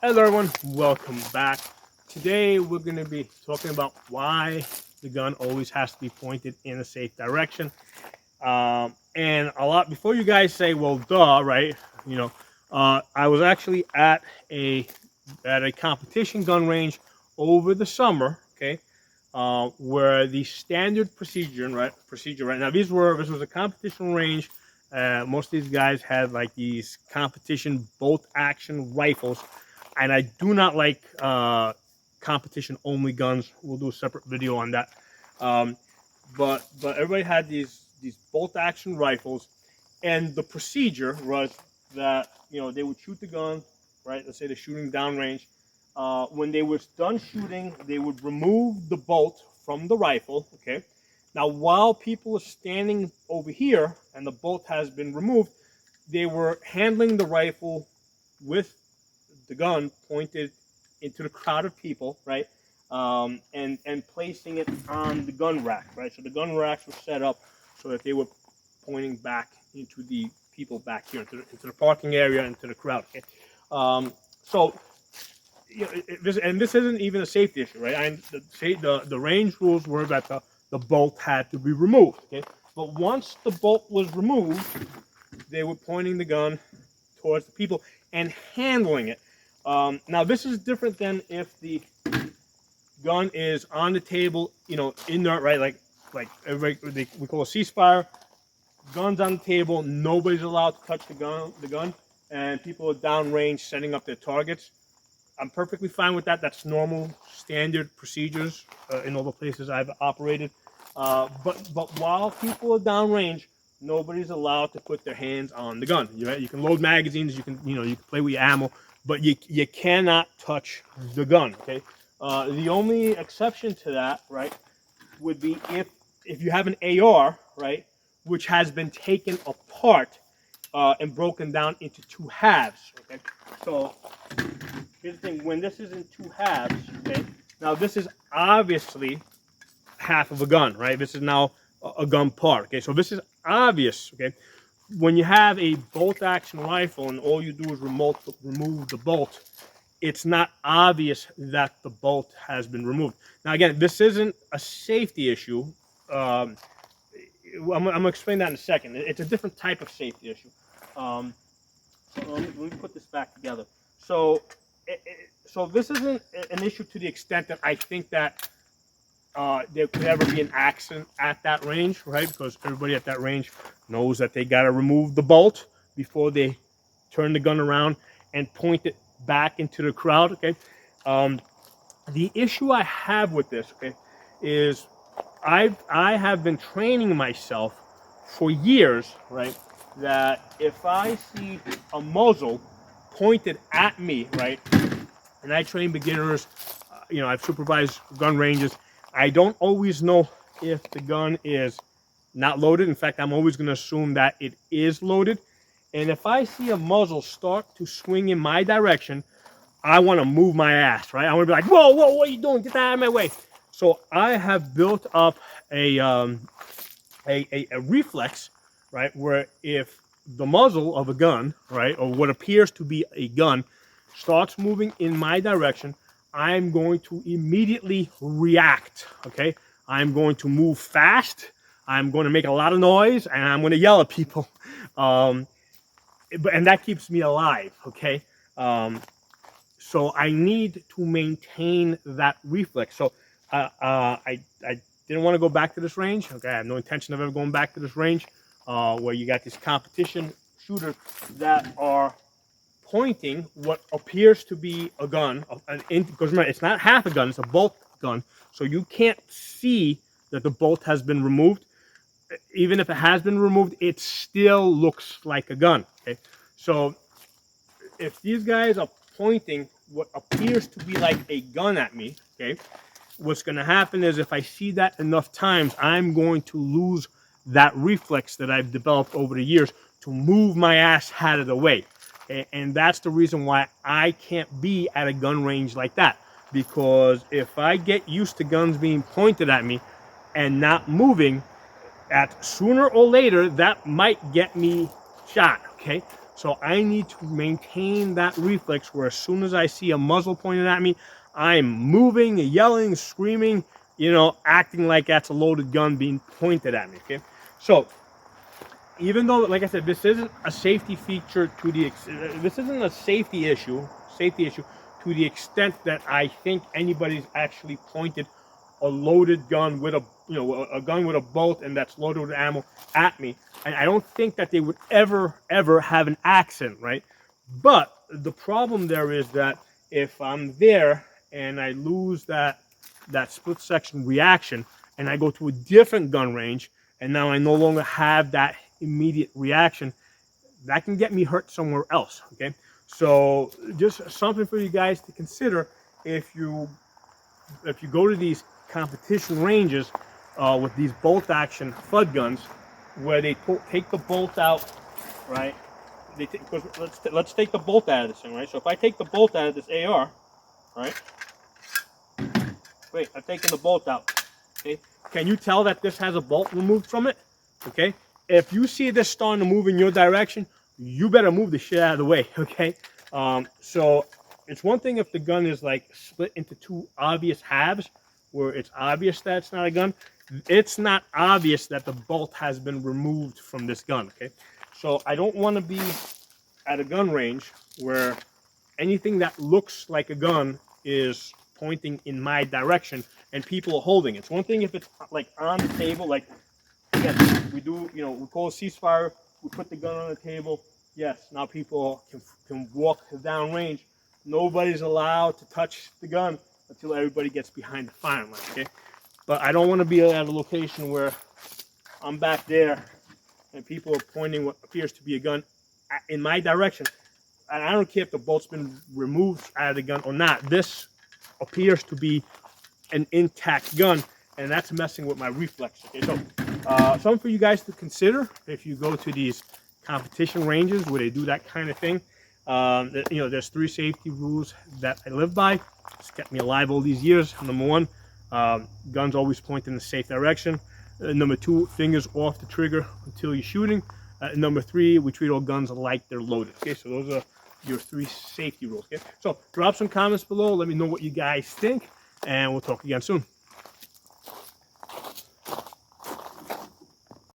Hello everyone, welcome back. Today we're going to be talking about why the gun always has to be pointed in a safe direction. And a lot before you guys say, well, duh, right? I was actually at a competition gun range over the summer, okay, where the standard procedure right now. This was a competition range. Most of these guys had like these competition bolt action rifles, and I do not like competition only guns. We'll do a separate video on that. Um, but everybody had these bolt action rifles, and the procedure was that they would shoot the gun, right? Let's say they're shooting downrange. When they were done shooting, they would remove the bolt from the rifle. Okay. Now, while people are standing over here and the bolt has been removed, they were handling the rifle with the gun pointed into the crowd of people, right? And placing it on the gun rack, right? So the gun racks were set up so that they were pointing back into the people back here, into the parking area, into the crowd. Okay? So this isn't even a safety issue, right? And the range rules were that the bolt had to be removed. Okay, but once the bolt was removed, they were pointing the gun towards the people and handling it. Now this is different than if the gun is on the table, inert, right? Like everybody, we call a ceasefire. Guns on the table, nobody's allowed to touch the gun, and people are downrange setting up their targets. I'm perfectly fine with that. That's normal, standard procedures in all the places I've operated. But while people are downrange, nobody's allowed to put their hands on the gun. You can load magazines, you can play with your ammo, but you cannot touch the gun. Okay. The only exception to that, right, would be if you have an AR, right, which has been taken apart and broken down into two halves. Okay. So here's the thing: when this is in two halves, okay. Now this is obviously half of a gun, right? This is now a gun part. Okay, so this is obvious. Okay, when you have a bolt action rifle and all you do is remove the bolt, it's not obvious that the bolt has been removed. Now again, this isn't a safety issue. I'm gonna explain that in a second. It's a different type of safety issue. So let me put this back together. So this isn't an issue to the extent that I think that there could ever be an accident at that range, right? Because everybody at that range knows that they got to remove the bolt before they turn the gun around and point it back into the crowd, okay? The issue I have with this, okay, is I have been training myself for years, right, that if I see a muzzle pointed at me, right, and I train beginners, I've supervised gun ranges. I don't always know if the gun is not loaded. In fact, I'm always going to assume that it is loaded. And if I see a muzzle start to swing in my direction, I want to move my ass, right? I want to be like, whoa, what are you doing? Get that out of my way. So I have built up a reflex, right, where if the muzzle of a gun, right, or what appears to be a gun, starts moving in my direction, I'm going to immediately react, okay? I'm going to move fast, I'm going to make a lot of noise, and I'm going to yell at people. And that keeps me alive, okay? So I need to maintain that reflex. So I didn't want to go back to this range, okay? I have no intention of ever going back to this range where you got these competition shooters that are pointing what appears to be a gun, because remember, it's not half a gun, it's a bolt gun, so you can't see that the bolt has been removed. Even if it has been removed, it still looks like a gun, okay? So if these guys are pointing what appears to be like a gun at me, okay, what's going to happen is if I see that enough times, I'm going to lose that reflex that I've developed over the years to move my ass out of the way. And that's the reason why I can't be at a gun range like that. Because if I get used to guns being pointed at me and not moving, sooner or later, that might get me shot, okay? So I need to maintain that reflex where as soon as I see a muzzle pointed at me, I'm moving, yelling, screaming, you know, acting like that's a loaded gun being pointed at me, okay? So even though, like I said, this isn't a safety feature to the, this isn't a safety issue to the extent that I think anybody's actually pointed a loaded gun with a, you know, a gun with a bolt and that's loaded with ammo at me. And I don't think that they would ever have an accident, right? But the problem there is that if I'm there and I lose that split section reaction and I go to a different gun range and now I no longer have that immediate reaction, that can get me hurt somewhere else, okay? So just something for you guys to consider if you go to these competition ranges with these bolt action FUD guns where they take the bolt out, right? Let's take the bolt out of this thing, right? So if I take the bolt out of this AR, right? Wait, I've taken the bolt out. Okay, can you tell that this has a bolt removed from it? Okay, if you see this starting to move in your direction, you better move the shit out of the way. Okay, so it's one thing if the gun is like split into two obvious halves, where it's obvious that it's not a gun. It's not obvious that the bolt has been removed from this gun. Okay, so I don't want to be at a gun range where anything that looks like a gun is pointing in my direction and people are holding it. It's one thing if it's like on the table, like, yes, we do, you know, we call a ceasefire, we put the gun on the table. Yes, now people can walk down range. Nobody's allowed to touch the gun until everybody gets behind the firing line, okay? But I don't want to be at a location where I'm back there and people are pointing what appears to be a gun in my direction. And I don't care if the bolt's been removed out of the gun or not. This appears to be an intact gun, and that's messing with my reflex. Okay, so something for you guys to consider if you go to these competition ranges where they do that kind of thing. You know, there's 3 safety rules that I live by. It's kept me alive all these years. Number 1, guns always point in the safe direction. Number 2, fingers off the trigger until you're shooting. Number 3, we treat all guns like they're loaded. Okay, so those are your 3 safety rules. Okay, so drop some comments below. Let me know what you guys think, and we'll talk again soon.